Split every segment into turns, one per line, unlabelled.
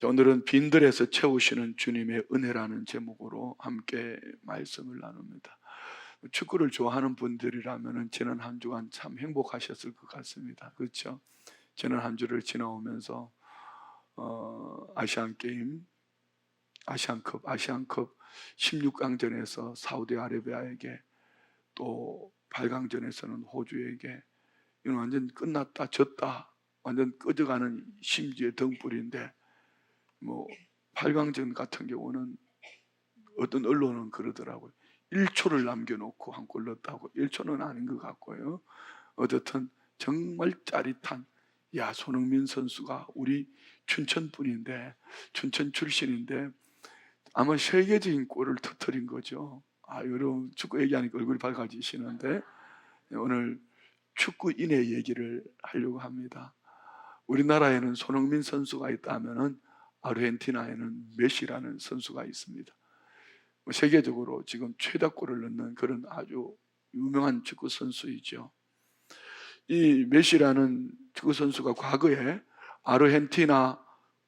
오늘은 빈들에서 채우시는 주님의 은혜라는 제목으로 함께 말씀을 나눕니다. 축구를 좋아하는 분들이라면 지난 한 주간 참 행복하셨을 것 같습니다. 그렇죠? 지난 한 주를 지나오면서 아시안컵 16강전에서 사우디아라비아에게, 또 8강전에서는 호주에게, 이건 완전 끝났다, 졌다, 완전 꺼져가는 심지의 등불인데, 8강전 같은 경우는 어떤 언론은 그러더라고요. 1초를 남겨놓고 한 골 넣었다고. 1초는 아닌 것 같고요. 어쨌든 정말 짜릿한, 손흥민 선수가 우리 춘천 출신인데 아마 세계적인 골을 터뜨린 거죠. 여러분 축구 얘기하니까 얼굴이 밝아지시는데, 오늘 축구인의 얘기를 하려고 합니다. 우리나라에는 손흥민 선수가 있다면은 아르헨티나에는 메시라는 선수가 있습니다. 세계적으로 지금 최다골을 넣는 그런 아주 유명한 축구 선수이죠. 이 메시라는 축구 선수가 과거에 아르헨티나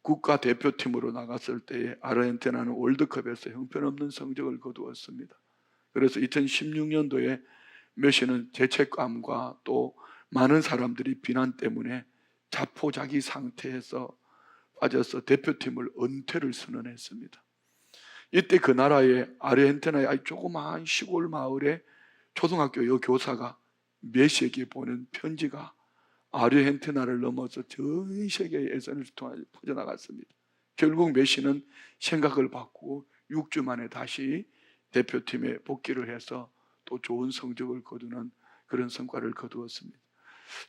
국가대표팀으로 나갔을 때에 아르헨티나는 월드컵에서 형편없는 성적을 거두었습니다. 그래서 2016년도에 메시는 죄책감과 또 많은 사람들이 비난 때문에 자포자기 상태에서 빠져서 대표팀을 은퇴를 선언했습니다. 이때 그 나라의 아르헨티나의 아주 조그마한 시골 마을의 초등학교 여교사가 메시에게 보낸 편지가 아르헨티나를 넘어서 전 세계의 SNS를 통해 퍼져나갔습니다. 결국 메시는 생각을 바꾸고 6주 만에 다시 대표팀에 복귀를 해서 또 좋은 성적을 거두는 그런 성과를 거두었습니다.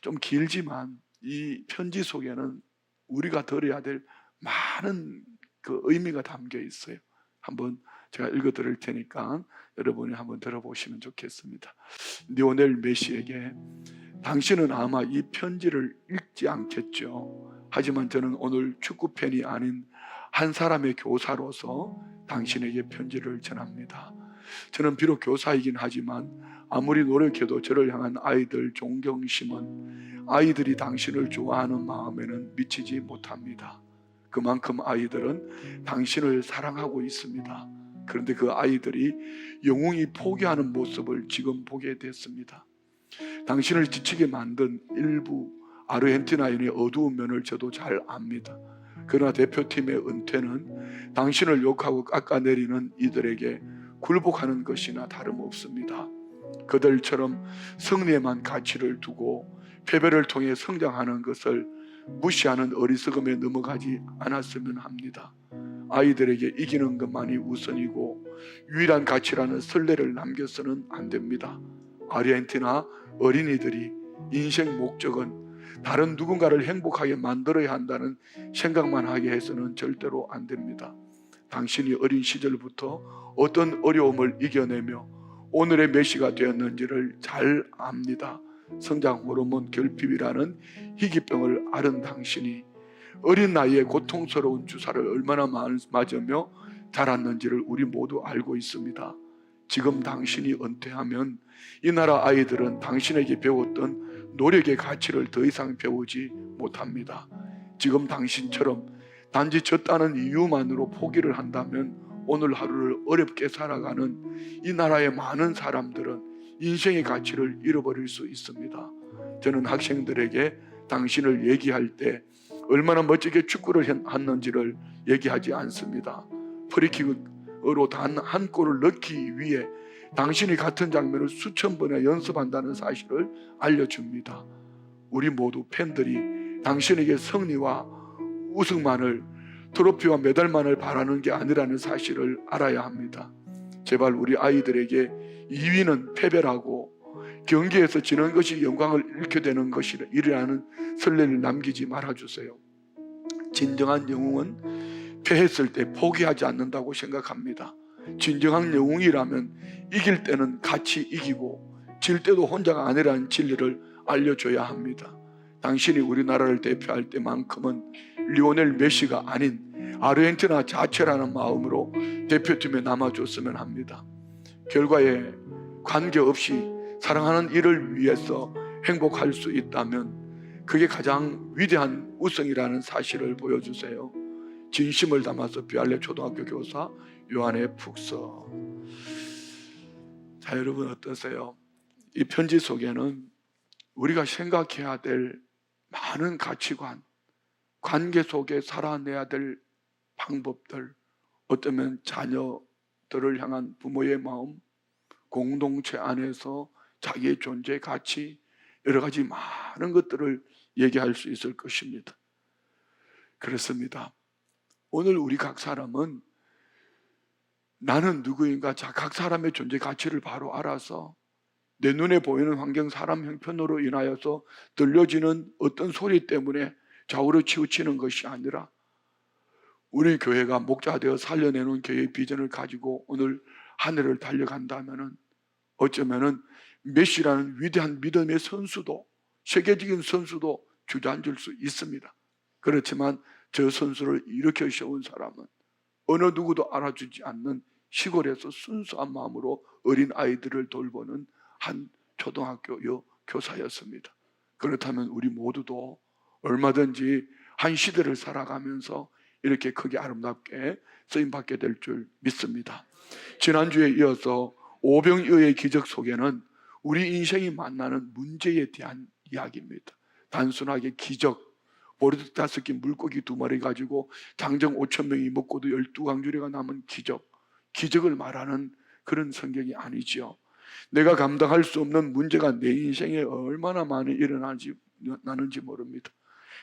좀 길지만 이 편지 속에는 우리가 들어야 될 많은 그 의미가 담겨 있어요. 한번 제가 읽어 드릴 테니까 여러분이 한번 들어보시면 좋겠습니다. 리오넬 메시에게, 당신은 아마 이 편지를 읽지 않겠죠. 하지만 저는 오늘 축구팬이 아닌 한 사람의 교사로서 당신에게 편지를 전합니다. 저는 비록 교사이긴 하지만 아무리 노력해도 저를 향한 아이들 존경심은 아이들이 당신을 좋아하는 마음에는 미치지 못합니다. 그만큼 아이들은 당신을 사랑하고 있습니다. 그런데 그 아이들이 영웅이 포기하는 모습을 지금 보게 됐습니다. 당신을 지치게 만든 일부 아르헨티나인의 어두운 면을 저도 잘 압니다. 그러나 대표팀의 은퇴는 당신을 욕하고 깎아내리는 이들에게 굴복하는 것이나 다름없습니다. 그들처럼 승리에만 가치를 두고 패배를 통해 성장하는 것을 무시하는 어리석음에 넘어가지 않았으면 합니다. 아이들에게 이기는 것만이 우선이고 유일한 가치라는 선례를 남겨서는 안 됩니다. 아르헨티나 어린이들이 인생 목적은 다른 누군가를 행복하게 만들어야 한다는 생각만 하게 해서는 절대로 안 됩니다. 당신이 어린 시절부터 어떤 어려움을 이겨내며 오늘의 메시가 되었는지를 잘 압니다. 성장 호르몬 결핍이라는 희귀병을 앓은 당신이 어린 나이에 고통스러운 주사를 얼마나 맞으며 자랐는지를 우리 모두 알고 있습니다. 지금 당신이 은퇴하면 이 나라 아이들은 당신에게 배웠던 노력의 가치를 더 이상 배우지 못합니다. 지금 당신처럼 단지 졌다는 이유만으로 포기를 한다면 오늘 하루를 어렵게 살아가는 이 나라의 많은 사람들은 인생의 가치를 잃어버릴 수 있습니다. 저는 학생들에게 당신을 얘기할 때 얼마나 멋지게 축구를 했는지를 얘기하지 않습니다. 프리킥으로 단 한 골을 넣기 위해 당신이 같은 장면을 수천 번이나 연습한다는 사실을 알려줍니다. 우리 모두 팬들이 당신에게 승리와 우승만을, 트로피와 메달만을 바라는 게 아니라는 사실을 알아야 합니다. 제발 우리 아이들에게 2위는 패배라고, 경기에서 지는 것이 영광을 잃게 되는 것이라는 선례를 남기지 말아주세요. 진정한 영웅은 패했을 때 포기하지 않는다고 생각합니다. 진정한 영웅이라면 이길 때는 같이 이기고 질 때도 혼자가 아니라는 진리를 알려줘야 합니다. 당신이 우리나라를 대표할 때만큼은 리오넬 메시가 아닌 아르헨티나 자체라는 마음으로 대표팀에 남아줬으면 합니다. 결과에 관계없이 사랑하는 이를 위해서 행복할 수 있다면 그게 가장 위대한 우승이라는 사실을 보여주세요. 진심을 담아서 비알레 초등학교 교사 요한의 푹서. 자, 여러분 어떠세요? 이 편지 속에는 우리가 생각해야 될 많은 가치관, 관계 속에 살아내야 될 방법들, 어쩌면 자녀들을 향한 부모의 마음, 공동체 안에서 자기의 존재 가치, 여러 가지 많은 것들을 얘기할 수 있을 것입니다. 그렇습니다. 오늘 우리 각 사람은 나는 누구인가, 자, 각 사람의 존재 가치를 바로 알아서 내 눈에 보이는 환경, 사람 형편으로 인하여서 들려지는 어떤 소리 때문에 좌우로 치우치는 것이 아니라 우리 교회가 목자 되어 살려내는 교회의 비전을 가지고 오늘 하늘을 달려간다면 어쩌면은 메시라는 위대한 믿음의 선수도, 세계적인 선수도 주저앉을 수 있습니다. 그렇지만 저 선수를 일으켜 세운 사람은 어느 누구도 알아주지 않는 시골에서 순수한 마음으로 어린 아이들을 돌보는 한 초등학교 교사였습니다. 그렇다면 우리 모두도 얼마든지 한 시대를 살아가면서 이렇게 크게 아름답게 쓰임받게 될 줄 믿습니다. 지난주에 이어서 오병이어의 기적 속에는 우리 인생이 만나는 문제에 대한 이야기입니다. 단순하게 기적, 보리떡 5개 물고기 2마리 가지고 장정 5,000명이 먹고도 12강주리가 남은 기적을 말하는 그런 성경이 아니지요. 내가 감당할 수 없는 문제가 내 인생에 얼마나 많이 일어나는지 모릅니다.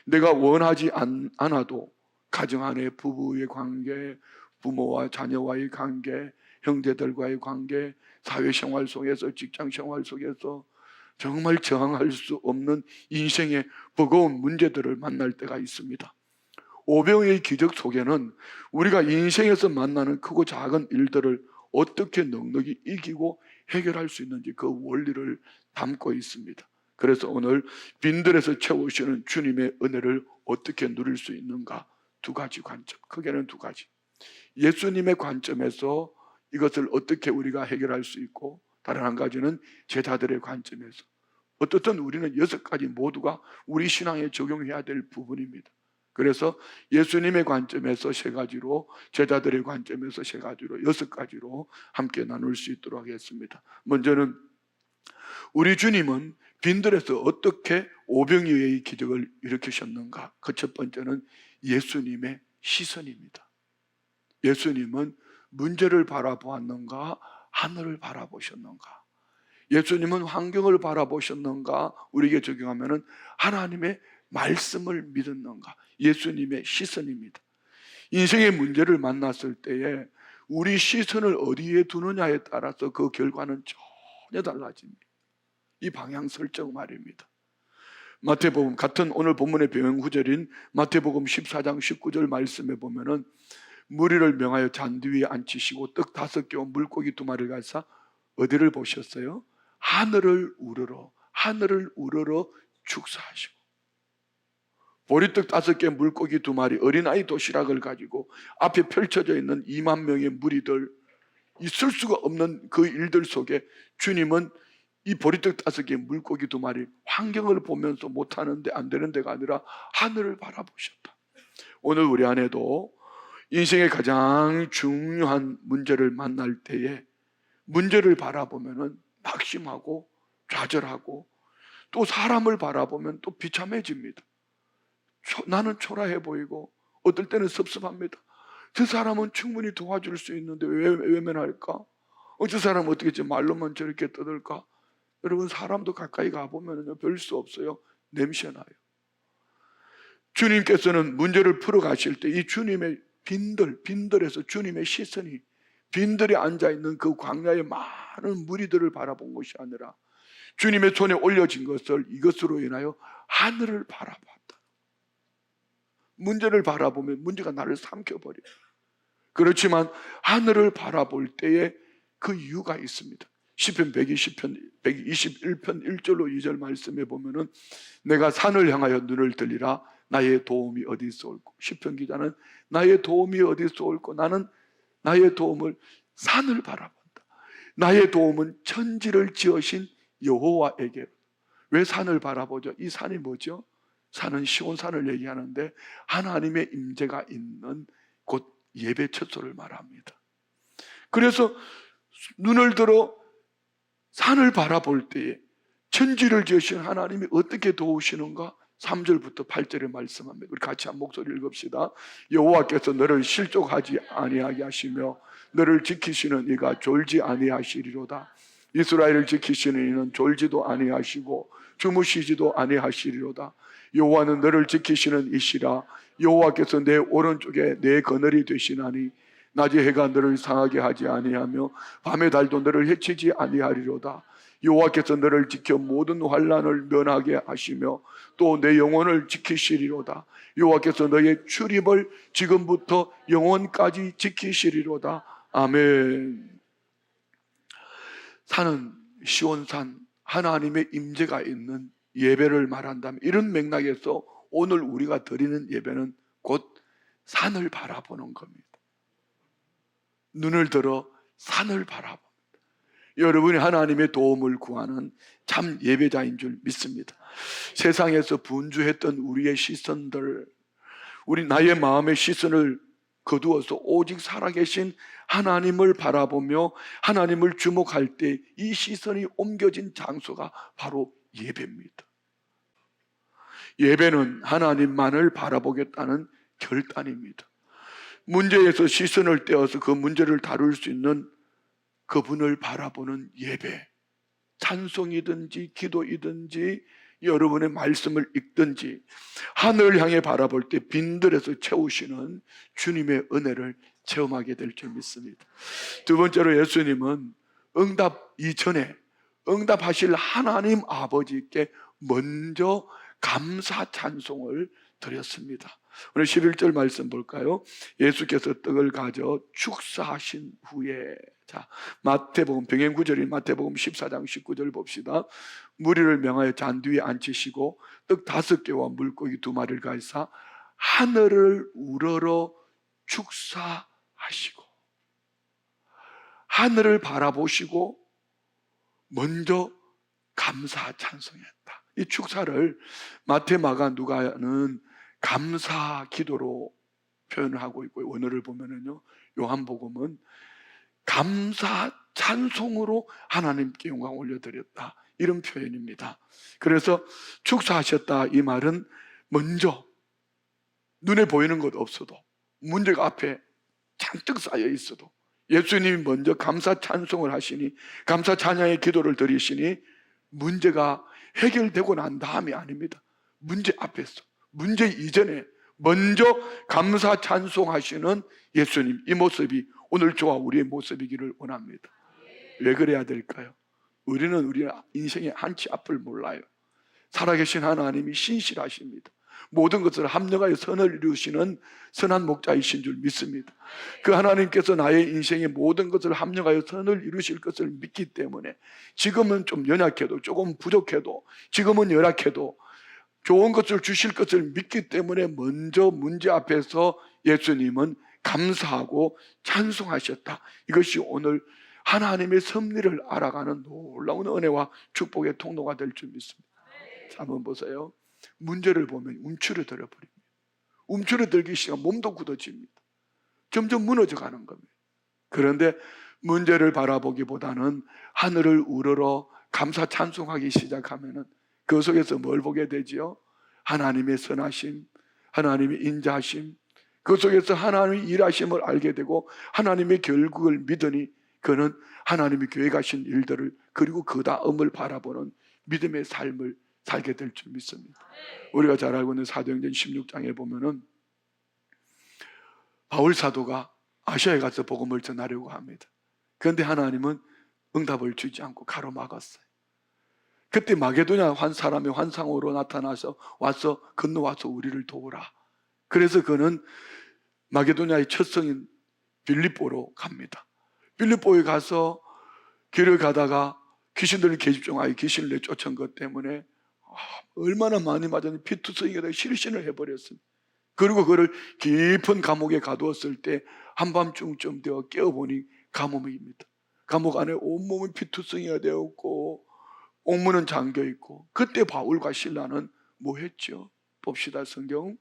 내가 원하지 않아도 가정 안에 부부의 관계, 부모와 자녀와의 관계, 형제들과의 관계, 사회생활 속에서, 직장생활 속에서 정말 저항할 수 없는 인생의 버거운 문제들을 만날 때가 있습니다. 오병이어의 기적 속에는 우리가 인생에서 만나는 크고 작은 일들을 어떻게 넉넉히 이기고 해결할 수 있는지 그 원리를 담고 있습니다. 그래서 오늘 빈들에서 채우시는 주님의 은혜를 어떻게 누릴 수 있는가, 2가지 관점, 크게는 2가지. 예수님의 관점에서 이것을 어떻게 우리가 해결할 수 있고, 다른 한 가지는 제자들의 관점에서. 어떻든 우리는 6가지 모두가 우리 신앙에 적용해야 될 부분입니다. 그래서 예수님의 관점에서 3가지로, 제자들의 관점에서 3가지로, 6가지로 함께 나눌 수 있도록 하겠습니다. 먼저는 우리 주님은 빈들에서 어떻게 오병이어의 기적을 일으키셨는가? 그 첫 번째는 예수님의 시선입니다. 예수님은 문제를 바라보았는가? 하늘을 바라보셨는가? 예수님은 환경을 바라보셨는가? 우리에게 적용하면 하나님의 말씀을 믿었는가? 예수님의 시선입니다. 인생의 문제를 만났을 때에 우리 시선을 어디에 두느냐에 따라서 그 결과는 전혀 달라집니다. 이 방향 설정 말입니다. 마태복음, 같은 오늘 본문의 병행구절인 마태복음 14장 19절 말씀에 보면은 무리를 명하여 잔디 위에 앉히시고 떡 5개와 물고기 2마리를 가사 어디를 보셨어요? 하늘을 우러러 축사하시고, 보리떡 5개 물고기 2마리, 어린아이 도시락을 가지고 앞에 펼쳐져 있는 2만 명의 무리들, 있을 수가 없는 그 일들 속에 주님은 이 보리떡 5개 물고기 2마리, 환경을 보면서 못하는데 안 되는 데가 아니라 하늘을 바라보셨다. 오늘 우리 안에도 인생의 가장 중요한 문제를 만날 때에 문제를 바라보면 낙심하고 좌절하고, 또 사람을 바라보면 또 비참해집니다. 나는 초라해 보이고 어떨 때는 섭섭합니다. 저 사람은 충분히 도와줄 수 있는데 왜 외면할까? 저 사람은 어떻게 말로만 저렇게 떠들까? 여러분, 사람도 가까이 가보면 별 수 없어요. 냄새나요. 주님께서는 문제를 풀어가실 때 이 주님의 빈들에서 주님의 시선이 빈들에 앉아있는 그 광야의 많은 무리들을 바라본 것이 아니라 주님의 손에 올려진 것을, 이것으로 인하여 하늘을 바라봤다. 문제를 바라보면 문제가 나를 삼켜버려요. 그렇지만 하늘을 바라볼 때에 그 이유가 있습니다. 시편 121편 1절로 2절 말씀에 보면은 내가 산을 향하여 눈을 들리라 나의 도움이 어디서 올고, 시편 기자는 나의 도움이 어디서 올고, 나는 나의 도움을 산을 바라본다. 나의 도움은 천지를 지으신 여호와에게. 왜 산을 바라보죠? 이 산이 뭐죠? 산은 시온산을 얘기하는데 하나님의 임재가 있는 예배 처소를 말합니다. 그래서 눈을 들어 산을 바라볼 때에 천지를 지으신 하나님이 어떻게 도우시는가? 3절부터 8절에 말씀합니다. 우리 같이 한 목소리 읽읍시다. 여호와께서 너를 실족하지 아니하게 하시며 너를 지키시는 이가 졸지 아니하시리로다. 이스라엘을 지키시는 이는 졸지도 아니하시고 주무시지도 아니하시리로다. 여호와는 너를 지키시는 이시라. 여호와께서 내 오른쪽에 내 그늘이 되시나니 낮에 해가 너를 상하게 하지 아니하며 밤의 달도 너를 해치지 아니하리로다. 여호와께서 너를 지켜 모든 환난을 면하게 하시며 또 내 영혼을 지키시리로다. 여호와께서 너의 출입을 지금부터 영원까지 지키시리로다. 아멘. 산은 시온산, 하나님의 임재가 있는 예배를 말한다면, 이런 맥락에서 오늘 우리가 드리는 예배는 곧 산을 바라보는 겁니다. 눈을 들어 산을 바라봅니다. 여러분이 하나님의 도움을 구하는 참 예배자인 줄 믿습니다. 세상에서 분주했던 우리의 시선들, 우리 나의 마음의 시선을 거두어서 오직 살아계신 하나님을 바라보며 하나님을 주목할 때 이 시선이 옮겨진 장소가 바로 예배입니다. 예배는 하나님만을 바라보겠다는 결단입니다. 문제에서 시선을 떼어서 그 문제를 다룰 수 있는 그분을 바라보는 예배, 찬송이든지 기도이든지 여러분의 말씀을 읽든지 하늘을 향해 바라볼 때 빈들에서 채우시는 주님의 은혜를 체험하게 될 줄 믿습니다. 두 번째로 예수님은 응답 이전에 응답하실 하나님 아버지께 먼저 감사 찬송을 드렸습니다. 오늘 11절 말씀 볼까요? 예수께서 떡을 가져 축사하신 후에, 자, 마태복음 병행 구절인 마태복음 14장 19절 봅시다. 무리를 명하여 잔 뒤에 앉히시고 떡 5개와 물고기 2마리를 가지사 하늘을 우러러 축사하시고, 하늘을 바라보시고 먼저 감사 찬송했다. 이 축사를 마태, 마가, 누가는 감사 기도로 표현을 하고 있고, 원어를 보면은요, 요한복음은 감사 찬송으로 하나님께 영광 올려드렸다, 이런 표현입니다. 그래서 축사하셨다, 이 말은 먼저 눈에 보이는 것 없어도, 문제가 앞에 잔뜩 쌓여 있어도 예수님이 먼저 감사 찬송을 하시니, 감사 찬양의 기도를 드리시니 문제가 해결되고 난 다음이 아닙니다. 문제 앞에서, 문제 이전에 먼저 감사 찬송하시는 예수님, 이 모습이 오늘 저와 우리의 모습이기를 원합니다. 왜 그래야 될까요? 우리는 우리 인생의 한치 앞을 몰라요. 살아계신 하나님이 신실하십니다. 모든 것을 합력하여 선을 이루시는 선한 목자이신 줄 믿습니다. 그 하나님께서 나의 인생의 모든 것을 합력하여 선을 이루실 것을 믿기 때문에 지금은 좀 연약해도, 조금 부족해도, 지금은 열악해도 좋은 것을 주실 것을 믿기 때문에 먼저 문제 앞에서 예수님은 감사하고 찬송하셨다. 이것이 오늘 하나님의 섭리를 알아가는 놀라운 은혜와 축복의 통로가 될 줄 믿습니다. 자, 한번 보세요. 문제를 보면 움츠러들어 버립니다. 움츠러들기 시작하면 몸도 굳어집니다. 점점 무너져 가는 겁니다. 그런데 문제를 바라보기보다는 하늘을 우러러 감사 찬송하기 시작하면은 그 속에서 뭘 보게 되지요? 하나님의 선하심, 하나님의 인자하심, 그 속에서 하나님의 일하심을 알게 되고 하나님의 결국을 믿으니 그는 하나님이 계획하신 일들을, 그리고 그 다음을 바라보는 믿음의 삶을 살게 될 줄 믿습니다. 우리가 잘 알고 있는 사도행전 16장에 보면은 바울 사도가 아시아에 가서 복음을 전하려고 합니다. 그런데 하나님은 응답을 주지 않고 가로막았어요. 그때 마게도냐 한 사람이 환상으로 나타나서 와서 건너와서 우리를 도우라. 그래서 그는 마게도냐의 첫 성인 빌립보로 갑니다. 빌립보에 가서 길을 가다가 귀신들을 계집종하여 귀신을 내쫓은 것 때문에 얼마나 많이 맞았는지 피투성이가 되고 실신을 해버렸습니다. 그리고 그를 깊은 감옥에 가두었을 때 한밤중쯤 되어 깨어보니 감옥입니다. 감옥 안에 온몸이 피투성이가 되었고 옥문은 잠겨있고, 그때 바울과 실라는 뭐 했죠? 봅시다, 성경.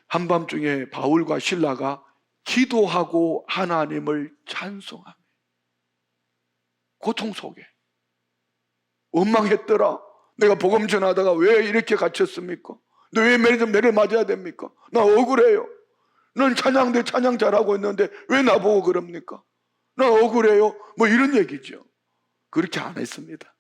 한밤중에 바울과 실라가 기도하고 하나님을 찬송하며 고통 속에 원망했더라. 내가 복음 전하다가 왜 이렇게 갇혔습니까? 너 왜 매를 맞아야 됩니까? 나 억울해요. 넌 찬양대 찬양 잘하고 있는데 왜 나보고 그럽니까? 나 억울해요. 뭐 이런 얘기죠. 그렇게 안 했습니다.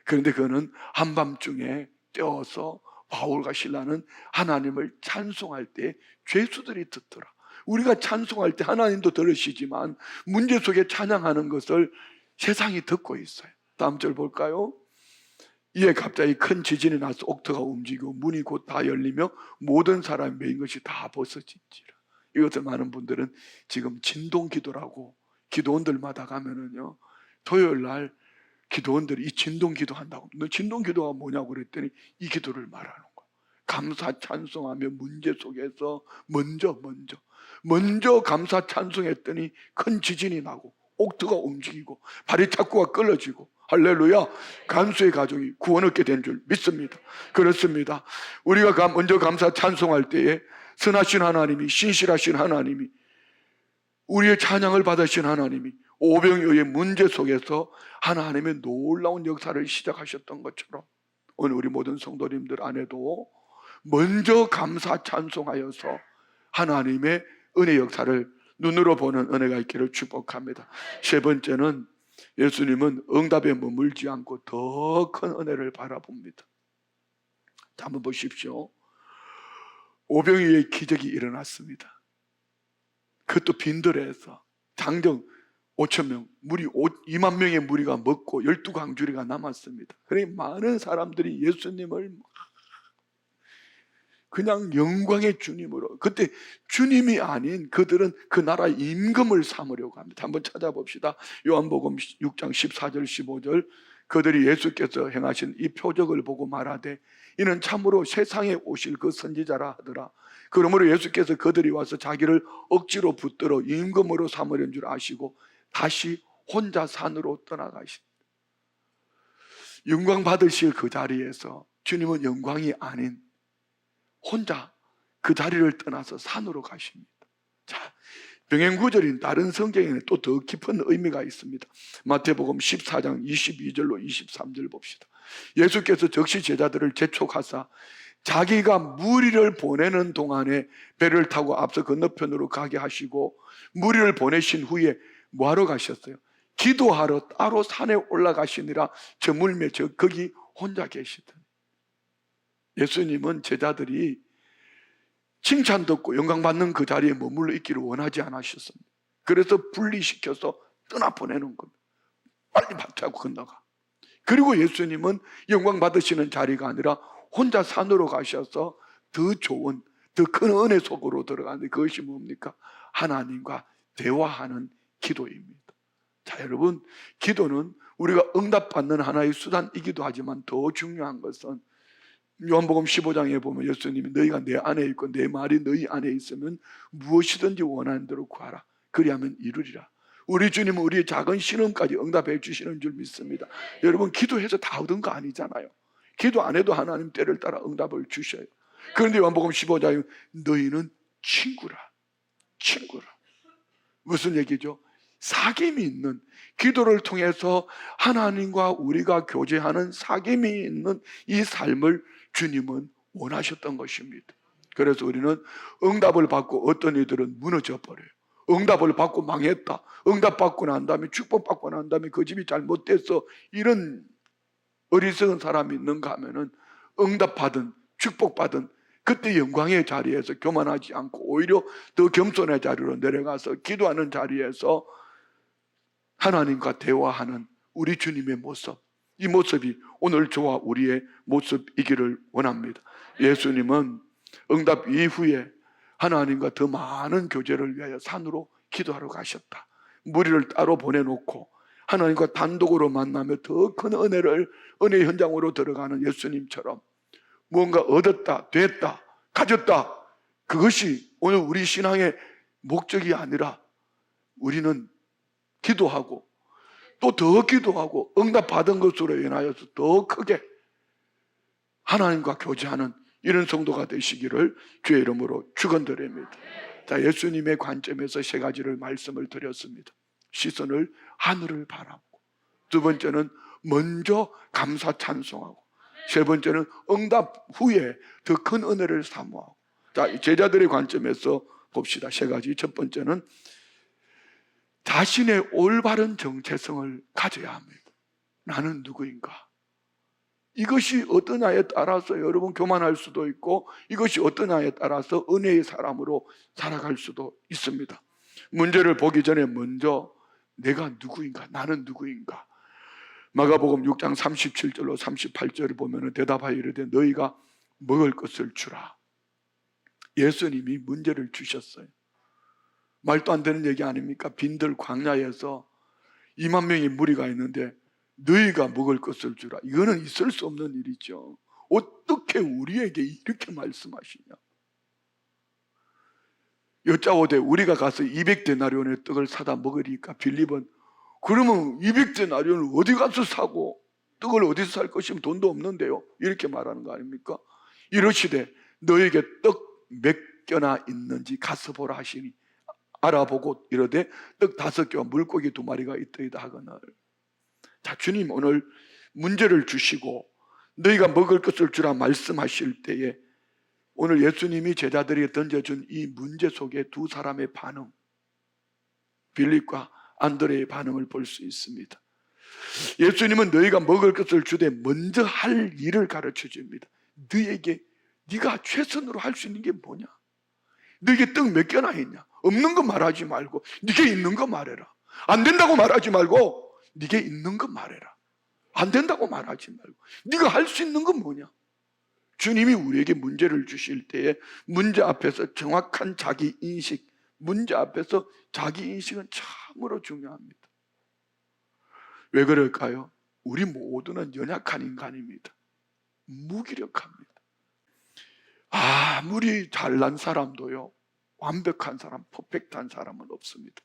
그런데 그거는 한밤중에 깨어서 바울과 실라는 하나님을 찬송할 때 죄수들이 듣더라. 우리가 찬송할 때 하나님도 들으시지만 문제 속에 찬양하는 것을 세상이 듣고 있어요. 다음 절 볼까요? 이에 갑자기 큰 지진이 나서 옥토가 움직이고 문이 곧 다 열리며 모든 사람이 메인 것이 다 벗어진지라. 이것을 많은 분들은 지금 진동기도라고, 기도원들마다 가면은요, 토요일 날 기도원들이 이 진동기도 한다고. 너 진동기도가 뭐냐고 그랬더니 이 기도를 말하는 거야. 감사 찬송하며 문제 속에서 먼저 감사 찬송했더니 큰 지진이 나고 옥토가 움직이고 발이 착고가 끌어지고, 할렐루야, 간수의 가족이 구원 얻게 된 줄 믿습니다. 그렇습니다. 우리가 먼저 감사 찬송할 때에 선하신 하나님이, 신실하신 하나님이, 우리의 찬양을 받으신 하나님이 오병이어의 문제 속에서 하나님의 놀라운 역사를 시작하셨던 것처럼 오늘 우리 모든 성도님들 안에도 먼저 감사 찬송하여서 하나님의 은혜 역사를 눈으로 보는 은혜가 있기를 축복합니다. 세 번째는 예수님은 응답에 머물지 않고 더 큰 은혜를 바라봅니다. 자, 한번 보십시오. 오병이어의 기적이 일어났습니다. 그것도 빈들에서 장정 5,000명, 무리 2만 명의 무리가 먹고 12광주리가 남았습니다. 그러니 많은 사람들이 예수님을 그냥 영광의 주님으로, 그때 주님이 아닌 그들은 그 나라 임금을 삼으려고 합니다. 한번 찾아봅시다. 요한복음 6장 14절 15절, 그들이 예수께서 행하신 이 표적을 보고 말하되 이는 참으로 세상에 오실 그 선지자라 하더라. 그러므로 예수께서 그들이 와서 자기를 억지로 붙들어 임금으로 삼으려는 줄 아시고 다시 혼자 산으로 떠나가십니다. 영광 받으실 그 자리에서 주님은 영광이 아닌 혼자 그 자리를 떠나서 산으로 가십니다. 자, 병행구절인 다른 성경에는 또 더 깊은 의미가 있습니다. 마태복음 14장 22절로 23절 봅시다. 예수께서 즉시 제자들을 재촉하사 자기가 무리를 보내는 동안에 배를 타고 앞서 건너편으로 가게 하시고, 무리를 보내신 후에 뭐하러 가셨어요? 기도하러 따로 산에 올라가시니라. 저 물매 거기 혼자 계시더니. 예수님은 제자들이 칭찬 듣고 영광받는 그 자리에 머물러 있기를 원하지 않으셨습니다. 그래서 분리시켜서 떠나보내는 겁니다. 빨리 박차고 건너가. 그리고 예수님은 영광 받으시는 자리가 아니라 혼자 산으로 가셔서 더 좋은, 더 큰 은혜 속으로 들어가는데, 그것이 뭡니까? 하나님과 대화하는 기도입니다. 자, 여러분, 기도는 우리가 응답받는 하나의 수단이기도 하지만 더 중요한 것은 요한복음 15장에 보면 예수님이 너희가 내 안에 있고 내 말이 너희 안에 있으면 무엇이든지 원하는 대로 구하라. 그리하면 이루리라. 우리 주님은 우리의 작은 신음까지 응답해 주시는 줄 믿습니다. 여러분, 기도해서 다 얻은 거 아니잖아요. 기도 안 해도 하나님 때를 따라 응답을 주셔요. 그런데 요한복음 15장에 너희는 친구라. 무슨 얘기죠? 사귐이 있는, 기도를 통해서 하나님과 우리가 교제하는 사귐이 있는 이 삶을 주님은 원하셨던 것입니다. 그래서 우리는 응답을 받고 어떤 이들은 무너져 버려요. 응답을 받고 망했다, 응답받고 난 다음에, 축복받고 난 다음에 그 집이 잘못돼서, 이런 어리석은 사람이 있는가 하면은 응답받은, 축복받은 그때 영광의 자리에서 교만하지 않고 오히려 더 겸손의 자리로 내려가서 기도하는 자리에서 하나님과 대화하는 우리 주님의 모습, 이 모습이 오늘 저와 우리의 모습이기를 원합니다. 예수님은 응답 이후에 하나님과 더 많은 교제를 위하여 산으로 기도하러 가셨다. 무리를 따로 보내놓고 하나님과 단독으로 만나며 더 큰 은혜 현장으로 들어가는 예수님처럼 무언가 얻었다, 됐다, 가졌다, 그것이 오늘 우리 신앙의 목적이 아니라 우리는 기도하고 또 더 기도하고 응답받은 것으로 인하여서 더 크게 하나님과 교제하는 이런 성도가 되시기를 주의 이름으로 축원드립니다. 자, 자, 예수님의 관점에서 세 가지를 말씀을 드렸습니다. 시선을 하늘을 바라보고, 두 번째는 먼저 감사 찬송하고, 세 번째는 응답 후에 더 큰 은혜를 사모하고. 자, 제자들의 관점에서 봅시다. 세 가지. 첫 번째는 자신의 올바른 정체성을 가져야 합니다. 나는 누구인가? 이것이 어떠냐에 따라서 여러분 교만할 수도 있고, 이것이 어떠냐에 따라서 은혜의 사람으로 살아갈 수도 있습니다. 문제를 보기 전에 먼저 내가 누구인가? 나는 누구인가? 마가복음 6장 37절로 38절을 보면 대답하여 이르되 너희가 먹을 것을 주라. 예수님이 문제를 주셨어요. 말도 안 되는 얘기 아닙니까? 빈들 광야에서 2만 명의 무리가 있는데 너희가 먹을 것을 주라. 이거는 있을 수 없는 일이죠. 어떻게 우리에게 이렇게 말씀하시냐? 여짜오되 우리가 가서 200데나리온의 떡을 사다 먹으리까? 빌립은 그러면 200데나리온을 어디 가서 사고 떡을 어디서 살 것이면 돈도 없는데요, 이렇게 말하는 거 아닙니까? 이러시되 너에게 떡 몇 개나 있는지 가서 보라 하시니 알아보고 이르되 떡 5개와 물고기 2마리가 있더이다 하거늘. 자, 주님 오늘 문제를 주시고 너희가 먹을 것을 주라 말씀하실 때에 오늘 예수님이 제자들이 던져준 이 문제 속에 두 사람의 반응, 빌립과 안드레의 반응을 볼 수 있습니다. 예수님은 너희가 먹을 것을 주되 먼저 할 일을 가르쳐 줍니다. 너에게 네가 최선으로 할 수 있는 게 뭐냐? 너에게 떡 몇 개나 있냐? 없는 거 말하지 말고 네게 있는 거 말해라. 안 된다고 말하지 말고 네게 있는 거 말해라. 안 된다고 말하지 말고 네가 할 수 있는 건 뭐냐? 주님이 우리에게 문제를 주실 때에 문제 앞에서 정확한 자기 인식, 문제 앞에서 자기 인식은 참으로 중요합니다. 왜 그럴까요? 우리 모두는 연약한 인간입니다. 무기력합니다. 아무리 잘난 사람도요, 완벽한 사람, 퍼펙트한 사람은 없습니다.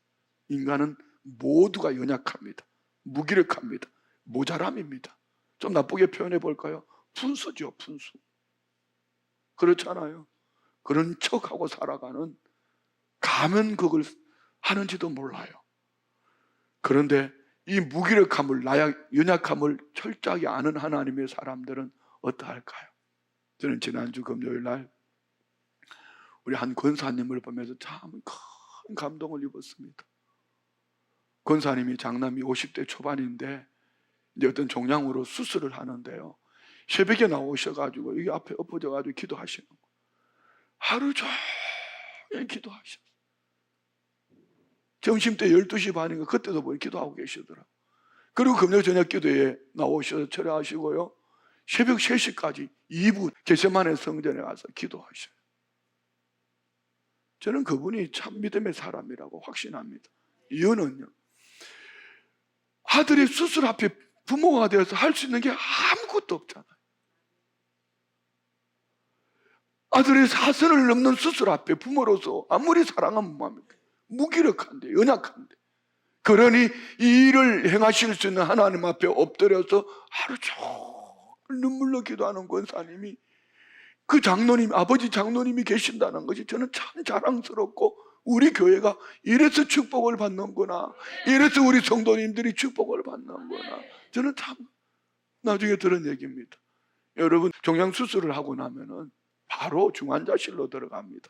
인간은 모두가 연약합니다. 무기력합니다. 모자람입니다. 좀 나쁘게 표현해 볼까요? 푼수죠, 푼수. 그렇잖아요. 그런 척하고 살아가는, 가면 그걸 하는지도 몰라요. 그런데 이 무기력함을, 연약함을 철저하게 아는 하나님의 사람들은 어떠할까요? 저는 지난주 금요일 날 우리 한 권사님을 보면서 참 큰 감동을 입었습니다. 권사님이 장남이 50대 초반인데 이제 어떤 종양으로 수술을 하는데요, 새벽에 나오셔가지고 여기 앞에 엎어져가지고 기도하시는 거예요. 하루 종일 기도하셨어요. 점심때 12시 반인가 그때도 보니 기도하고 계시더라고요. 그리고 금요 저녁 기도에 나오셔서 철회하시고요, 새벽 3시까지 2부 겟세마네 성전에 가서 기도하셔요. 저는 그분이 참 믿음의 사람이라고 확신합니다. 이유는요, 아들의 수술 앞에 부모가 되어서 할 수 있는 게 아무것도 없잖아요. 아들의 사선을 넘는 수술 앞에 부모로서 아무리 사랑하면 뭐합니까? 무기력한데, 연약한데. 그러니 이 일을 행하실 수 있는 하나님 앞에 엎드려서 하루 종일 눈물로 기도하는 권사님이, 그 장로님, 아버지 장로님이 계신다는 것이 저는 참 자랑스럽고, 우리 교회가 이래서 축복을 받는구나, 이래서 우리 성도님들이 축복을 받는구나, 저는 참 나중에 들은 얘기입니다. 여러분, 종양수술을 하고 나면은 바로 중환자실로 들어갑니다.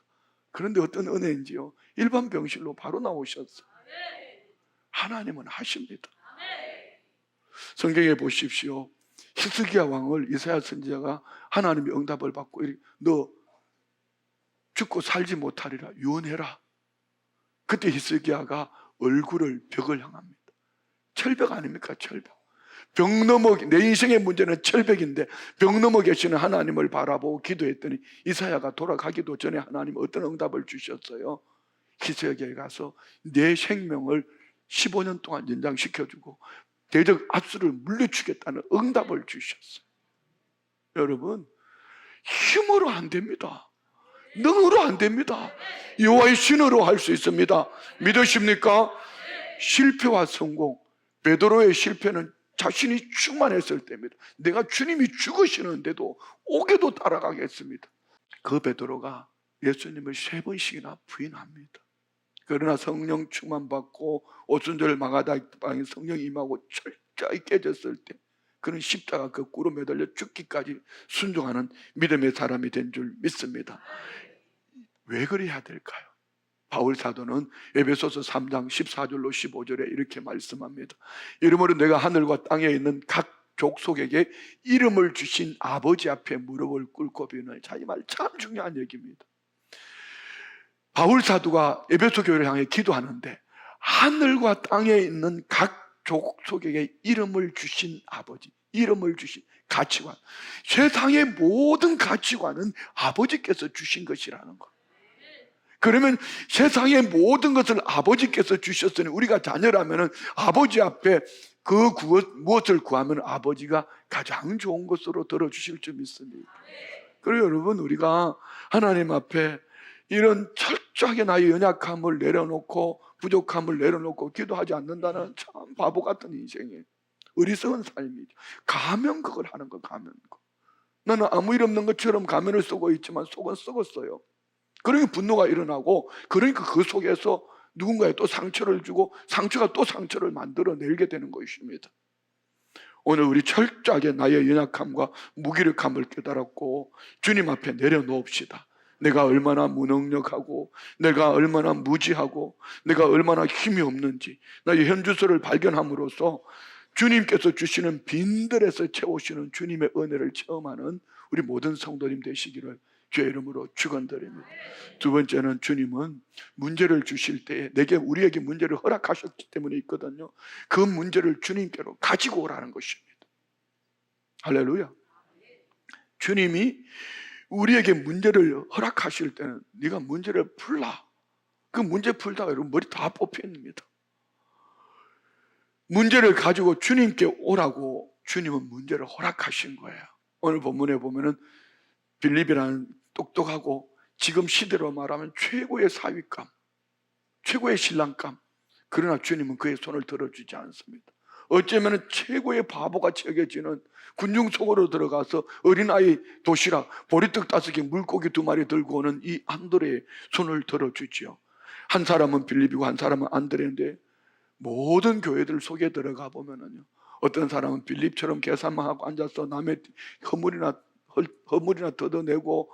그런데 어떤 은혜인지요, 일반 병실로 바로 나오셨어요. 하나님은 하십니다. 성경에 보십시오. 히스기야 왕을 이사야 선지자가 하나님의 응답을 받고 너 죽고 살지 못하리라, 유언해라. 그때 히스기야가 얼굴을 벽을 향합니다. 철벽 아닙니까? 철벽. 벽 넘어, 내 인생의 문제는 철벽인데 벽 넘어 계시는 하나님을 바라보고 기도했더니 이사야가 돌아가기도 전에 하나님 어떤 응답을 주셨어요? 히스기야에 가서 내 생명을 15년 동안 연장시켜주고 대적 압수를 물리치겠다는 응답을 주셨어요. 여러분, 힘으로 안 됩니다. 능으로 안 됩니다. 여호와의 신으로 할 수 있습니다. 믿으십니까? 실패와 성공, 베드로의 실패는 자신이 충만했을 때입니다. 내가 주님이 죽으시는데도 옥에도 따라가겠습니다. 그 베드로가 예수님을 3번씩이나 부인합니다. 그러나 성령 충만 받고 오순절 마가다방에 성령이 임하고 철저히 깨졌을 때 그는 십자가 거꾸로 매달려 죽기까지 순종하는 믿음의 사람이 된 줄 믿습니다. 왜 그래야 될까요? 바울 사도는 에베소서 3장 14절로 15절에 이렇게 말씀합니다. 이러므로 내가 하늘과 땅에 있는 각 족속에게 이름을 주신 아버지 앞에 무릎을 꿇고 비는 자, 이 말 참 중요한 얘기입니다. 바울 사도가 에베소 교회를 향해 기도하는데 하늘과 땅에 있는 각 족속에게 이름을 주신 아버지, 이름을 주신 가치관, 세상의 모든 가치관은 아버지께서 주신 것이라는 것. 그러면 세상의 모든 것을 아버지께서 주셨으니 우리가 자녀라면 아버지 앞에 무엇을 구하면 아버지가 가장 좋은 것으로 들어주실 줄 믿습니다. 그리고 여러분, 우리가 하나님 앞에 이런 철저하게 나의 연약함을 내려놓고 부족함을 내려놓고 기도하지 않는다는 참 바보 같은 인생이에요. 어리석은 삶이죠. 가면 그걸 하는 거, 가면 거. 나는 아무 일 없는 것처럼 가면을 쓰고 있지만 속은 썩었어요. 그러니까 분노가 일어나고, 그러니까 그 속에서 누군가에 또 상처를 주고 상처가 또 상처를 만들어내게 되는 것입니다. 오늘 우리 철저하게 나의 연약함과 무기력함을 깨달았고 주님 앞에 내려놓읍시다. 내가 얼마나 무능력하고 내가 얼마나 무지하고 내가 얼마나 힘이 없는지 나의 현주소를 발견함으로써 주님께서 주시는 빈들에서 채우시는 주님의 은혜를 체험하는 우리 모든 성도님 되시기를 주의 이름으로 축원드립니다. 두 번째는 주님은 문제를 주실 때 우리에게 문제를 허락하셨기 때문에 있거든요. 그 문제를 주님께로 가지고 오라는 것입니다. 할렐루야. 주님이 우리에게 문제를 허락하실 때는 네가 문제를 풀라. 그 문제 풀다가 여러분 머리 다 뽑힙니다. 문제를 가지고 주님께 오라고 주님은 문제를 허락하신 거예요. 오늘 본문에 보면은 빌립이라는 똑똑하고 지금 시대로 말하면 최고의 사위감, 최고의 신랑감, 그러나 주님은 그의 손을 들어주지 않습니다. 어쩌면 최고의 바보같이 여겨지는 군중 속으로 들어가서 어린아이 도시락 보리떡 5개 물고기 2마리 들고 오는 이 안드레의 손을 들어주지요. 한 사람은 빌립이고 한 사람은 안드레인데 모든 교회들 속에 들어가 보면은요, 어떤 사람은 빌립처럼 계산만 하고 앉아서 남의 허물이나 뜯어내고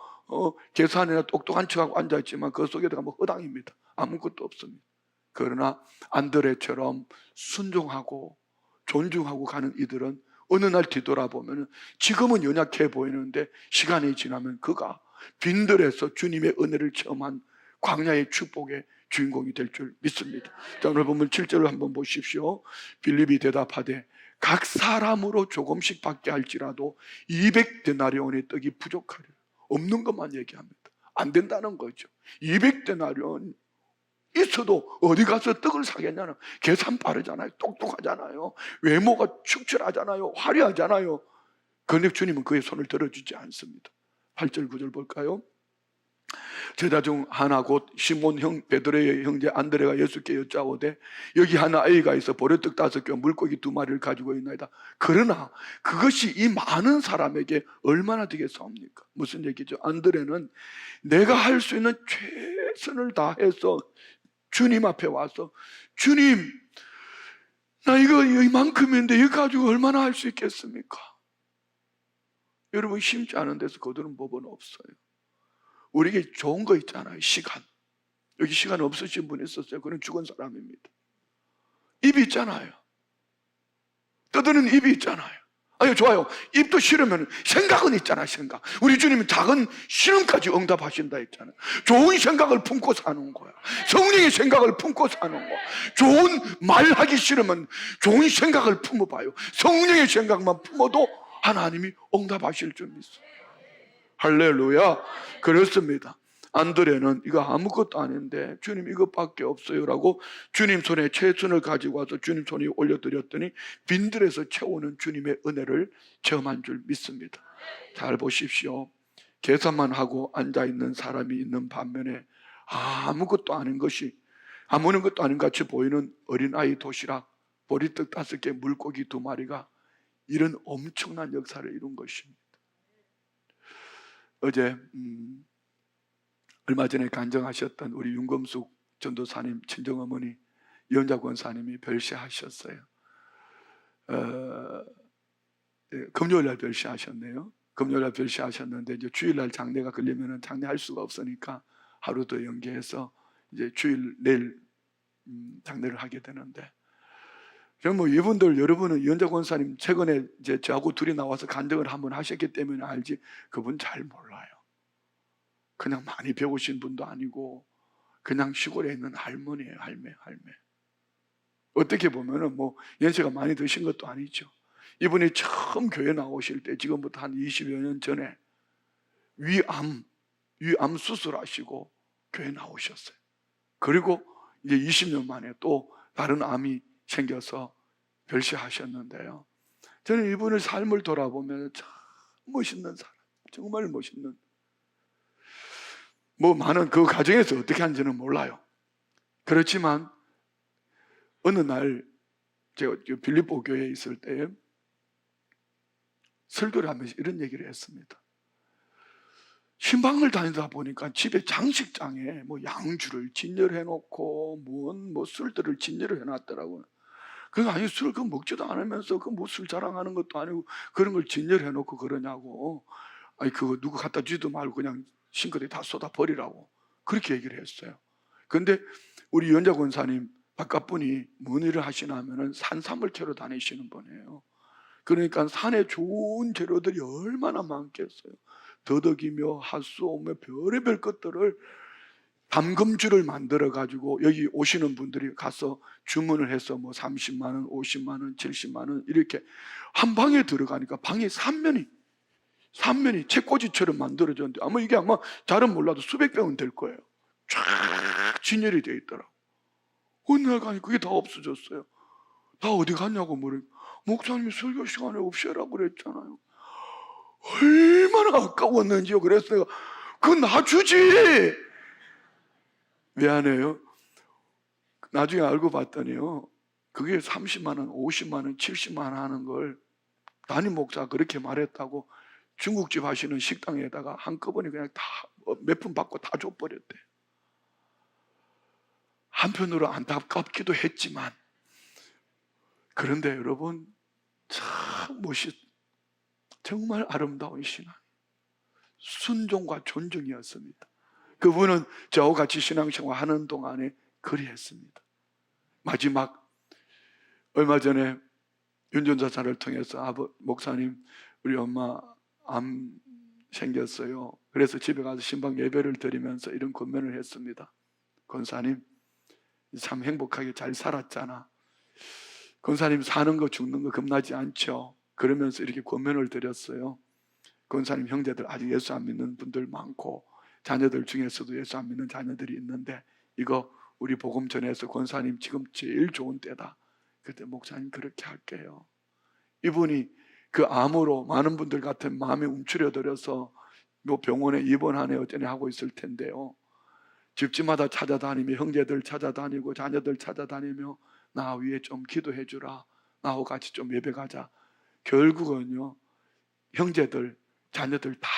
계산이나 똑똑한 척하고 앉아있지만 그 속에 들어가면 허당입니다. 아무것도 없습니다. 그러나 안드레처럼 순종하고 존중하고 가는 이들은 어느 날 뒤돌아보면 지금은 연약해 보이는데 시간이 지나면 그가 빈들에서 주님의 은혜를 체험한 광야의 축복의 주인공이 될 줄 믿습니다. 자, 오늘 보면 7절을 한번 보십시오. 빌립이 대답하되 각 사람으로 조금씩 받게 할지라도 200데나리온의 떡이 부족하리라. 없는 것만 얘기합니다. 안 된다는 거죠. 200데나리온 있어도 어디 가서 떡을 사겠냐는, 계산 빠르잖아요. 똑똑하잖아요. 외모가 축출하잖아요. 화려하잖아요. 그런데 주님은 그의 손을 들어주지 않습니다. 8절 9절 볼까요? 제자 중 하나 곧 시몬 형 베드로의 형제 안드레가 예수께 여짜오되 여기 하나 아이가 있어 보리떡 5개 물고기 2마리를 가지고 있나이다. 그러나 그것이 이 많은 사람에게 얼마나 되겠사옵니까? 무슨 얘기죠? 안드레는 내가 할 수 있는 최선을 다해서 주님 앞에 와서 주님, 나 이거 이만큼인데 이거 가지고 얼마나 할 수 있겠습니까? 여러분, 심지 않은 데서 거두는 법은 없어요. 우리에게 좋은 거 있잖아요. 시간. 여기 시간 없으신 분 있었어요. 그는 죽은 사람입니다. 입이 있잖아요. 떠드는 입이 있잖아요. 아니, 좋아요. 입도 싫으면 생각은 있잖아요. 생각. 우리 주님은 작은 신음까지 응답하신다 했잖아요. 좋은 생각을 품고 사는 거야. 성령의 생각을 품고 사는 거야. 좋은 말하기 싫으면 좋은 생각을 품어봐요. 성령의 생각만 품어도 하나님이 응답하실 줄 믿어요. 할렐루야. 그렇습니다. 안드레는 이거 아무것도 아닌데 주님 이것밖에 없어요 라고 주님 손에 최선을 가지고 와서 주님 손에 올려드렸더니 빈들에서 채우는 주님의 은혜를 체험한 줄 믿습니다. 잘 보십시오. 계산만 하고 앉아있는 사람이 있는 반면에 아무것도 아닌 같이 보이는 어린아이 도시락 보리떡 5개 물고기 2마리가 이런 엄청난 역사를 이룬 것입니다. 어제 얼마 전에 간증하셨던 우리 윤검숙 전도사님 친정어머니 이원자 권사님이 별세하셨어요. 금요일날 별세하셨네요. 금요일날 별세하셨는데 이제 주일날 장례가 걸리면은 장례할 수가 없으니까 하루 더 연기해서 이제 주일 내일 장례를 하게 되는데, 뭐 이분들 여러분은 이원자 권사님 최근에 이제 저하고 둘이 나와서 간증을 한번 하셨기 때문에 알지 그분 잘 몰라요. 그냥 많이 배우신 분도 아니고 그냥 시골에 있는 할머니예요. 할매. 어떻게 보면은 뭐 연세가 많이 드신 것도 아니죠. 이분이 처음 교회 나오실 때 지금부터 한 20여 년 전에 위암 수술하시고 교회 나오셨어요. 그리고 이제 20년 만에 또 다른 암이 생겨서 별세하셨는데요. 저는 이분의 삶을 돌아보면 참 멋있는 사람, 정말 멋있는, 뭐 많은 그 가정에서 어떻게 하는지는 몰라요. 그렇지만 어느 날 제가 빌립보 교회에 있을 때 설교를 하면서 이런 얘기를 했습니다. 신방을 다니다 보니까 집에 장식장에 뭐 양주를 진열해 놓고 뭐 술들을 진열을 해 놨더라고요. 그거 아니, 술을 그 먹지도 않으면서 그 뭐 술 자랑하는 것도 아니고 그런 걸 진열해 놓고 그러냐고. 아니 그거 누구 갖다 주지도 말고 그냥 싱크대에 다 쏟아 버리라고 그렇게 얘기를 했어요. 그런데 우리 연자 권사님 바깥분이 뭔 일을 하시나 하면은 산삼을 캐러 다니시는 분이에요. 그러니까 산에 좋은 재료들이 얼마나 많겠어요. 더덕이며 핫소며 별의별 것들을 담금주를 만들어 가지고 여기 오시는 분들이 가서 주문을 해서 뭐 30만 원, 50만 원, 70만 원 이렇게 한 방에 들어가니까 방이 삼면이 책꽂이처럼 만들어졌는데 아마 이게 잘은 몰라도 수백 병은 될 거예요. 쫙 진열이 되어 있더라고. 어느 날 가니 그게 다 없어졌어요. 다 어디 갔냐고 물으니까 목사님이 설교 시간에 없애라고 그랬잖아요. 얼마나 아까웠는지요. 그래서 내가 그거 놔주지 왜 안 해요? 나중에 알고 봤더니요, 그게 30만 원, 50만 원, 70만 원 하는 걸 담임 목사가 그렇게 말했다고 중국집 하시는 식당에다가 한꺼번에 그냥 다 몇 푼 받고 다 줘버렸대. 한편으로 안타깝기도 했지만, 그런데 여러분 참 정말 아름다운 신앙, 순종과 존중이었습니다. 그분은 저와 같이 신앙생활 하는 동안에 그리했습니다. 마지막 얼마 전에 윤전사사를 통해서 목사님 우리 엄마 암 생겼어요. 그래서 집에 가서 신방 예배를 드리면서 이런 권면을 했습니다. 권사님 참 행복하게 잘 살았잖아. 권사님 사는 거 죽는 거 겁나지 않죠? 그러면서 이렇게 권면을 드렸어요. 권사님 형제들 아직 예수 안 믿는 분들 많고 자녀들 중에서도 예수 안 믿는 자녀들이 있는데 이거 우리 복음 전해서 권사님 지금 제일 좋은 때다. 그때 목사님 그렇게 할게요. 이분이 그 암으로 많은 분들 같은 마음이 움츠려들어서 뭐 병원에 입원하네 어쩌네 하고 있을 텐데요. 집집마다 찾아다니며 형제들 찾아다니고 자녀들 찾아다니며 나 위에 좀 기도해 주라. 나하고 같이 좀 예배 가자. 결국은요, 형제들 자녀들 다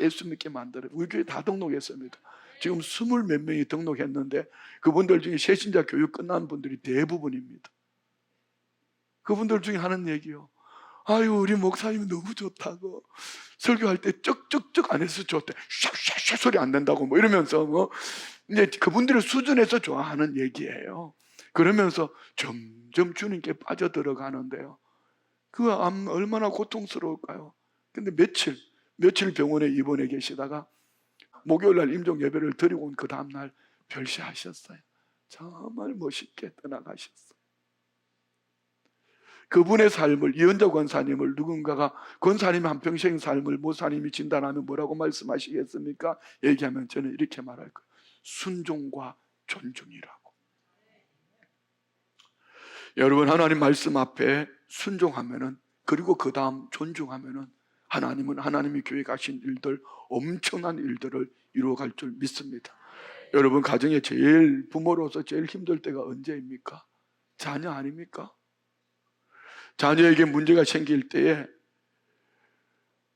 예수 믿게 만들어 우리 교회 다 등록했습니다. 지금 20 몇 명이 등록했는데 그분들 중에 새신자 교육 끝난 분들이 대부분입니다. 그분들 중에 하는 얘기요, 아유 우리 목사님 너무 좋다고, 설교할 때 쩍쩍쩍 안 해서 좋대, 샤샤샤 소리 안 낸다고 뭐 이러면서 이제 그분들의 수준에서 좋아하는 얘기예요. 그러면서 점점 주님께 빠져들어가는데요, 그 암 얼마나 고통스러울까요? 근데 며칠 병원에 입원해 계시다가 목요일날 임종 예배를 드리고 온 그 다음날 별세하셨어요. 정말 멋있게 떠나가셨어요. 그분의 삶을, 이은자 권사님을 누군가가 권사님 한평생 삶을 모사님이 진단하면 뭐라고 말씀하시겠습니까? 얘기하면 저는 이렇게 말할 거예요. 순종과 존중이라고. 여러분 하나님 말씀 앞에 순종하면은, 그리고 그 다음 존중하면은 하나님은 하나님이 교회 가신 일들, 엄청난 일들을 이루어갈 줄 믿습니다. 여러분 가정에 제일 부모로서 제일 힘들 때가 언제입니까? 자녀 아닙니까? 자녀에게 문제가 생길 때에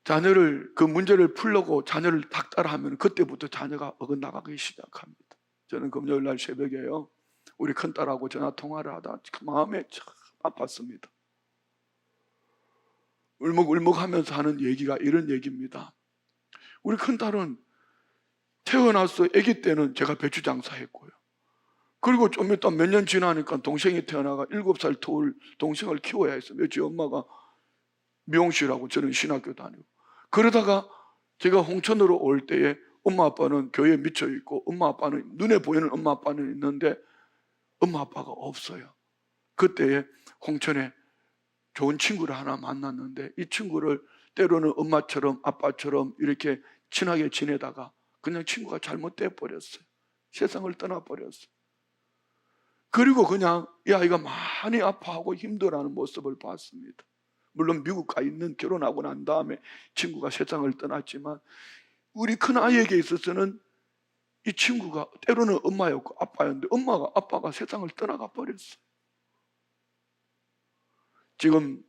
자녀를 그 문제를 풀려고 자녀를 닥달하면 그때부터 자녀가 어긋나가기 시작합니다. 저는 금요일 날 새벽에요, 우리 큰딸하고 전화 통화를 하다 마음에 참 아팠습니다. 울먹울먹 하면서 하는 얘기가 이런 얘기입니다. 우리 큰딸은 태어나서 아기 때는 제가 배추 장사했고요. 그리고 좀 이따 몇 년 지나니까 동생이 태어나가 7살 터울 동생을 키워야 했어요. 며칠 엄마가 미용실하고 저는 신학교 다니고, 그러다가 제가 홍천으로 올 때에 엄마 아빠는 교회에 미쳐 있고 엄마 아빠는, 눈에 보이는 엄마 아빠는 있는데 엄마 아빠가 없어요. 그때에 홍천에 좋은 친구를 하나 만났는데 이 친구를 때로는 엄마처럼 아빠처럼 이렇게 친하게 지내다가 그냥 친구가 잘못돼 버렸어요. 세상을 떠나버렸어요. 그리고 그냥 이 아이가 많이 아파하고 힘들어하는 모습을 봤습니다. 물론 미국 가 있는, 결혼하고 난 다음에 친구가 세상을 떠났지만 우리 큰아이에게 있어서는 이 친구가 때로는 엄마였고 아빠였는데 아빠가 세상을 떠나가 버렸어요. 지금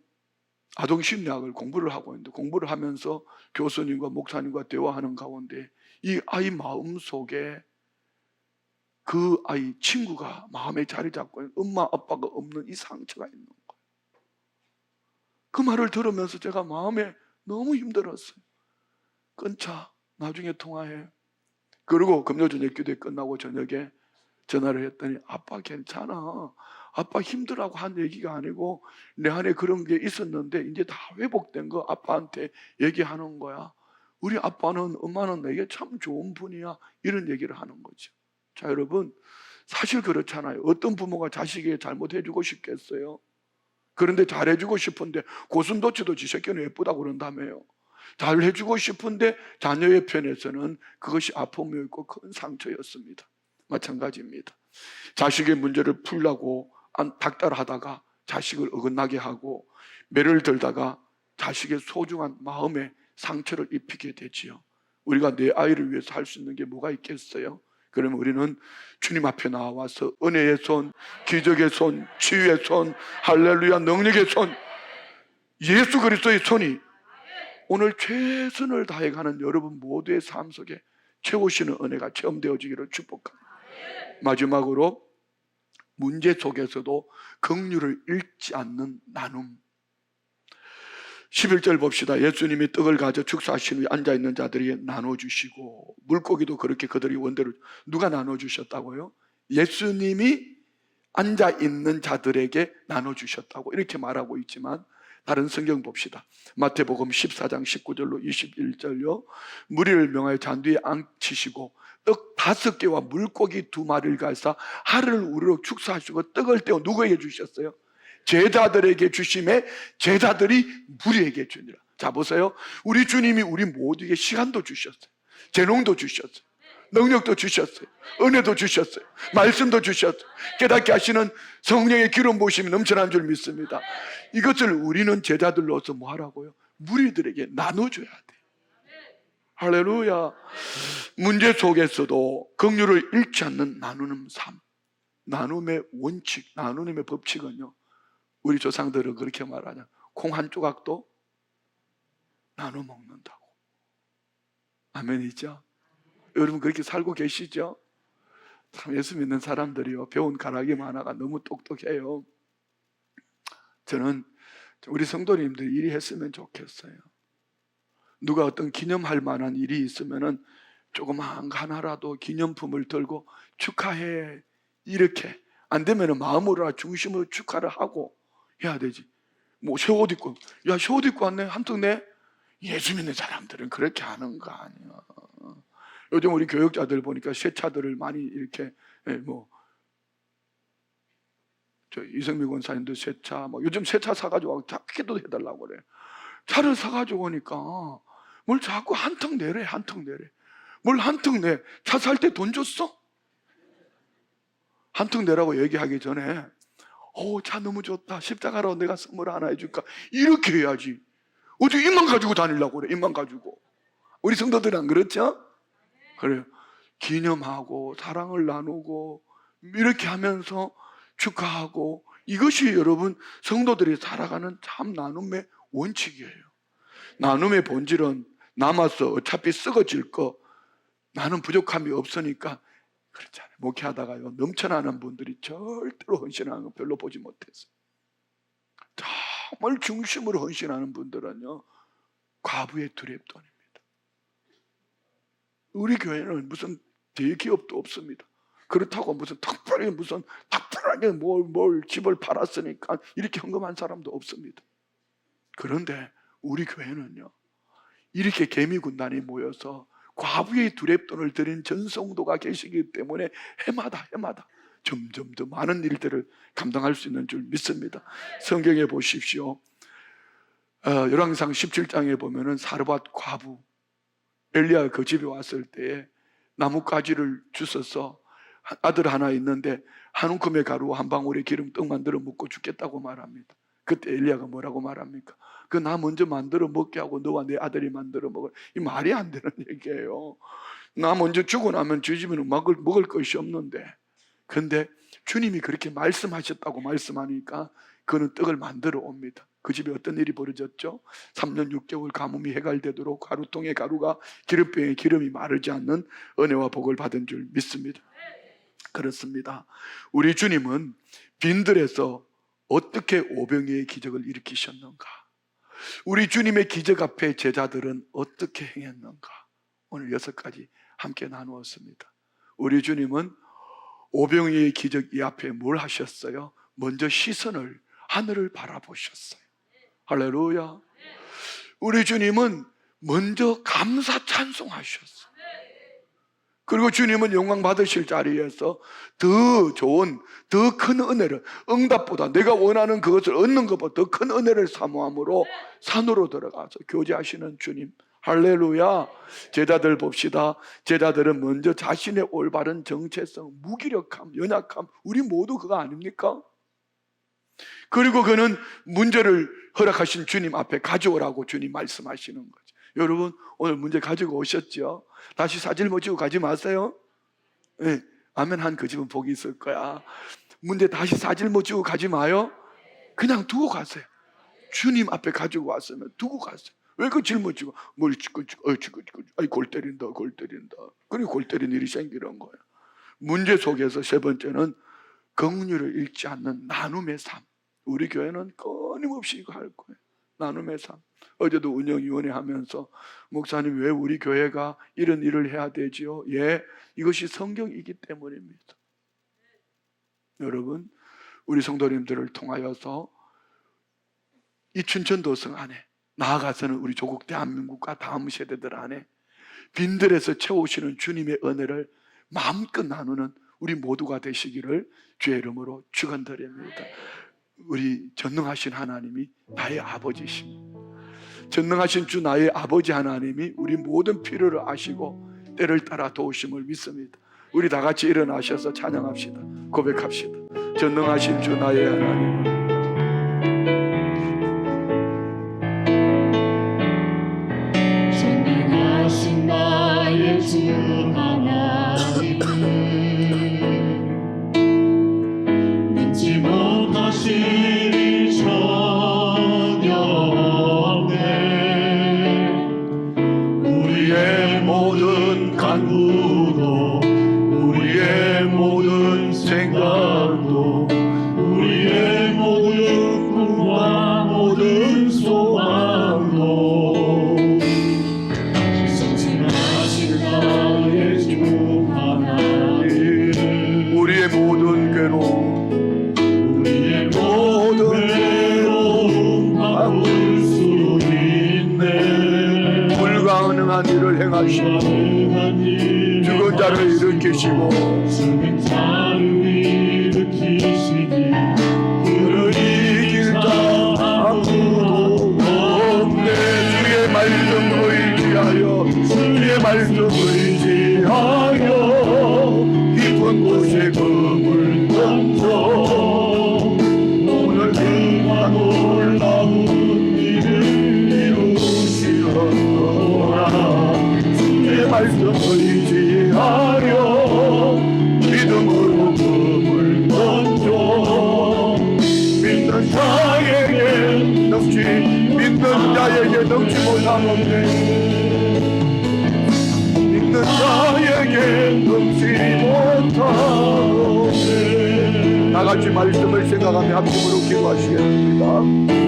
아동심리학을 공부를 하고 있는데, 공부를 하면서 교수님과 목사님과 대화하는 가운데 이 아이 마음속에 그 아이 친구가 마음에 자리 잡고 있는, 엄마 아빠가 없는 이 상처가 있는 거예요. 그 말을 들으면서 제가 마음에 너무 힘들었어요. 끊자, 나중에 통화해. 그리고 금요 저녁 기도회 끝나고 저녁에 전화를 했더니 아빠 괜찮아, 아빠 힘들라고 한 얘기가 아니고 내 안에 그런 게 있었는데 이제 다 회복된 거 아빠한테 얘기하는 거야. 우리 아빠는, 엄마는 내게 참 좋은 분이야, 이런 얘기를 하는 거죠. 자, 여러분, 사실 그렇잖아요. 어떤 부모가 자식에게 잘못해주고 싶겠어요? 그런데 잘해주고 싶은데 고슴도치도 지 새끼는 예쁘다고 그런다며요. 잘해주고 싶은데 자녀의 편에서는 그것이 아픔이었고 큰 상처였습니다. 마찬가지입니다. 자식의 문제를 풀려고 닥달하다가 자식을 어긋나게 하고 매를 들다가 자식의 소중한 마음에 상처를 입히게 되지요. 우리가 내 아이를 위해서 할 수 있는 게 뭐가 있겠어요? 그러면 우리는 주님 앞에 나와서 은혜의 손, 기적의 손, 치유의 손, 할렐루야 능력의 손, 예수 그리스도의 손이 오늘 최선을 다해가는 여러분 모두의 삶 속에 채우시는 은혜가 체험되어지기를 축복합니다. 마지막으로 문제 속에서도 긍휼을 잃지 않는 나눔. 11절 봅시다. 예수님이 떡을 가져 축사하신 후에 앉아있는 자들에게 나눠주시고, 물고기도 그렇게 그들이 원대로. 누가 나눠주셨다고요? 예수님이 앉아있는 자들에게 나눠주셨다고 이렇게 말하고 있지만, 다른 성경 봅시다. 마태복음 14장 19절로 21절요. 무리를 명하여 잔디에 앉히시고 떡 5개와 물고기 2마리를 가사 하루를 우리로 축사하시고 떡을 떼어 누구에게 주셨어요? 제자들에게 주심에 제자들이 무리에게 주니라. 자, 보세요. 우리 주님이 우리 모두에게 시간도 주셨어요. 재능도 주셨어요. 능력도 주셨어요. 은혜도 주셨어요. 말씀도 주셨어요. 깨닫게 하시는 성령의 기름 부으심이 넘쳐난 줄 믿습니다. 이것을 우리는 제자들로서 뭐 하라고요? 무리들에게 나눠줘야 돼. 할렐루야. 문제 속에서도 긍휼을 잃지 않는 나누는 삶. 나눔의 원칙, 나눔의 법칙은요, 우리 조상들은 그렇게 말하냐, 콩 한 조각도 나눠 먹는다고. 아멘이죠? 여러분 그렇게 살고 계시죠? 참 예수 믿는 사람들이요, 배운 가락이 많아가 너무 똑똑해요. 저는 우리 성도님들이 일이 했으면 좋겠어요. 누가 어떤 기념할 만한 일이 있으면은 조그만 하나라도 기념품을 들고 축하해, 이렇게 안 되면은 마음으로나 중심으로 축하를 하고 해야 되지. 뭐 새 옷 입고, 야 새 옷 입고 왔네, 한턱 내. 예수 믿는 사람들은 그렇게 하는 거 아니야. 요즘 우리 교육자들 보니까 새 차들을 많이 이렇게, 저 이성미 권사님도 새 차, 요즘 새 차 사가지고 작게도 해달라고 그래. 차를 사가지고 오니까 뭘 자꾸 한턱 내래, 한턱 내래. 뭘 한턱 내? 차 살 때 돈 줬어? 한턱 내라고 얘기하기 전에 차 너무 좋다, 십자가로 내가 선물 하나 해줄까, 이렇게 해야지. 어떻게 입만 가지고 다니려고 그래, 입만 가지고. 우리 성도들은 안 그렇죠? 그래요. 기념하고 사랑을 나누고 이렇게 하면서 축하하고, 이것이 여러분 성도들이 살아가는 참 나눔의 원칙이에요. 나눔의 본질은 남아서 어차피 썩어질 거, 나는 부족함이 없으니까 그렇잖아요. 목회하다가요, 넘쳐나는 분들이 절대로 헌신하는 거 별로 보지 못했어요. 정말 중심으로 헌신하는 분들은요, 과부의 두렵돈입니다. 우리 교회는 무슨 대기업도 없습니다. 그렇다고 무슨 특별하게 뭘 집을 팔았으니까 이렇게 헌금한 사람도 없습니다. 그런데 우리 교회는요, 이렇게 개미군단이 모여서 과부의 두렵돈을 드린 전성도가 계시기 때문에 해마다 점점 더 많은 일들을 감당할 수 있는 줄 믿습니다. 성경에 보십시오. 열왕기상 17장에 보면은 사르밧 과부 엘리야가 그 집에 왔을 때에 나뭇가지를 주워서 아들 하나 있는데 한 움큼의 가루와 한 방울의 기름 떡 만들어 먹고 죽겠다고 말합니다. 그때 엘리야가 뭐라고 말합니까? 그 나 먼저 만들어 먹게 하고 너와 내 아들이 만들어 먹을, 이 말이 안 되는 얘기예요. 나 먼저 죽고 나면 저 집에는 먹을 것이 없는데, 근데 주님이 그렇게 말씀하셨다고 말씀하니까 그는 떡을 만들어 옵니다. 그 집에 어떤 일이 벌어졌죠? 3년 6개월 가뭄이 해갈되도록 가루통의 가루가 기름병의 기름이 마르지 않는 은혜와 복을 받은 줄 믿습니다. 그렇습니다. 우리 주님은 빈들에서 어떻게 오병이의 기적을 일으키셨는가? 우리 주님의 기적 앞에 제자들은 어떻게 행했는가? 오늘 6가지 함께 나누었습니다. 우리 주님은 오병이의 기적 이 앞에 뭘 하셨어요? 먼저 시선을 하늘을 바라보셨어요. 할렐루야. 우리 주님은 먼저 감사 찬송하셨어요. 그리고 주님은 영광 받으실 자리에서 더 좋은, 더 큰 은혜를, 응답보다 내가 원하는 그것을 얻는 것보다 더 큰 은혜를 사모함으로 산으로 들어가서 교제하시는 주님. 할렐루야. 제자들 봅시다. 제자들은 먼저 자신의 올바른 정체성, 무기력함, 연약함, 우리 모두 그거 아닙니까? 그리고 그는 문제를 허락하신 주님 앞에 가져오라고 주님 말씀하시는 거죠. 여러분, 오늘 문제 가지고 오셨죠? 다시 사질 못 지고 가지 마세요. 네, 아멘 한 그 집은 복이 있을 거야. 문제 다시 사질 못 지고 가지 마요. 그냥 두고 가세요. 주님 앞에 가지고 왔으면 두고 가세요. 왜 그 짊어지고 뭘 찍고 골 때린다. 그리고 골 때린 일이 생기는 거예요. 문제 속에서 세 번째는 긍휼을 잃지 않는 나눔의 삶. 우리 교회는 끊임없이 이거 할 거예요. 나눔의 삶. 어제도 운영위원회 하면서 목사님 왜 우리 교회가 이런 일을 해야 되지요? 예, 이것이 성경이기 때문입니다. 여러분, 우리 성도님들을 통하여서 이 춘천도성 안에, 나아가서는 우리 조국 대한민국과 다음 세대들 안에 빈들에서 채우시는 주님의 은혜를 마음껏 나누는 우리 모두가 되시기를 주의 이름으로 축원드립니다. 우리 전능하신 하나님이 나의 아버지십니다. 전능하신 주 나의 아버지 하나님이 우리 모든 필요를 아시고 때를 따라 도우심을 믿습니다. 우리 다 같이 일어나셔서 찬양합시다. 고백합시다. 전능하신 주 나의 하나님,
전능하신 나의 주 하나님, 믿지 못하실 일 전혀 없네. 우리의 모든 간구도, 우리의 모든 생각도, 우리의 모든 꿈과 모든 소망도 전능하신 나의 주 하나님,
우리의 모든 괴로움,
우리의 모든 괴로움 바꿀 수 있네.
불가능한 일을 행하시고 죽은 자를 일으키시고
죽은 자를 일으키시니
그를 이길 자 아무도 없네. 주의 말씀 의지하여, 주의 말씀 의지하여 깊은 곳에 금을 던져 오늘 그가 놀라운 일을 이루시었노라. 주의 말씀 의지하여 믿음으로 없네. 믿는 자에게 넘지 못하네. 다 같이 말씀을 생각하며 합심으로 기도하시겠습니다.